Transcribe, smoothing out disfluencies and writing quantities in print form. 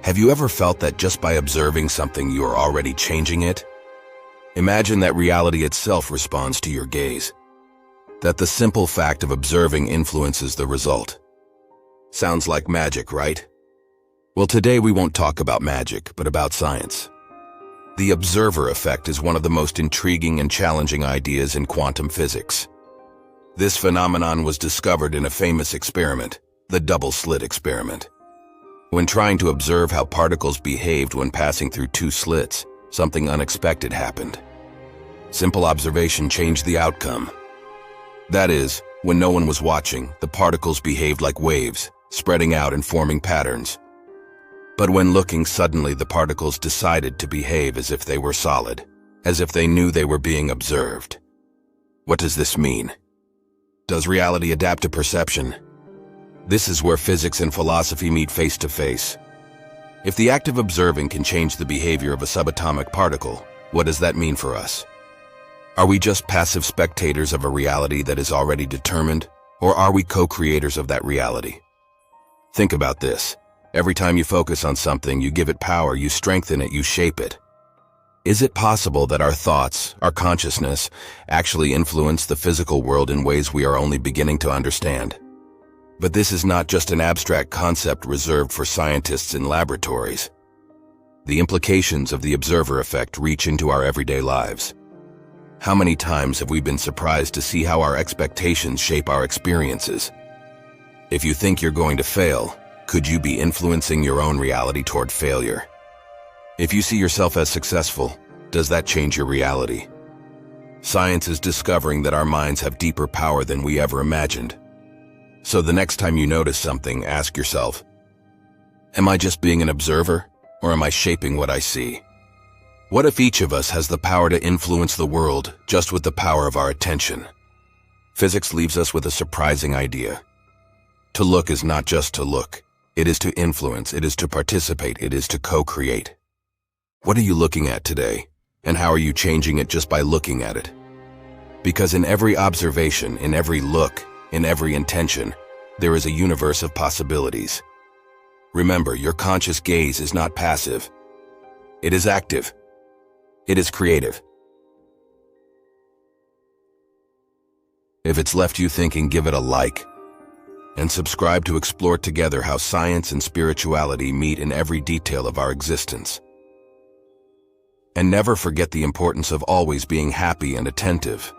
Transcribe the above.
Have you ever felt that just by observing something you are already changing it? Imagine that reality itself responds to your gaze. That the simple fact of observing influences the result. Sounds like magic, right? Well, today we won't talk about magic, but about science. The observer effect is one of the most intriguing and challenging ideas in quantum physics. This phenomenon was discovered in a famous experiment, the double-slit experiment. When trying to observe how particles behaved when passing through two slits, something unexpected happened. Simple observation changed the outcome. That is, when no one was watching, the particles behaved like waves, spreading out and forming patterns. But when looking, suddenly the particles decided to behave as if they were solid, as if they knew they were being observed. What does this mean? Does reality adapt to perception? This is where physics and philosophy meet face to face. If the act of observing can change the behavior of a subatomic particle, what does that mean for us? Are we just passive spectators of a reality that is already determined, or are we co-creators of that reality? Think about this. Every time you focus on something, you give it power, you strengthen it, you shape it. Is it possible that our thoughts, our consciousness, actually influence the physical world in ways we are only beginning to understand? But this is not just an abstract concept reserved for scientists in laboratories. The implications of the observer effect reach into our everyday lives. How many times have we been surprised to see how our expectations shape our experiences? If you think you're going to fail, could you be influencing your own reality toward failure? If you see yourself as successful, does that change your reality? Science is discovering that our minds have deeper power than we ever imagined. So the next time you notice something, ask yourself, am I just being an observer, or am I shaping what I see? What if each of us has the power to influence the world just with the power of our attention? Physics leaves us with a surprising idea. To look is not just to look. It is to influence, it is to participate, it is to co-create. What are you looking at today? And how are you changing it just by looking at it? Because in every observation, in every look, in every intention, there is a universe of possibilities. Remember, your conscious gaze is not passive. It is active. It is creative. If it's left you thinking, give it a like. And subscribe to explore together how science and spirituality meet in every detail of our existence. And never forget the importance of always being happy and attentive.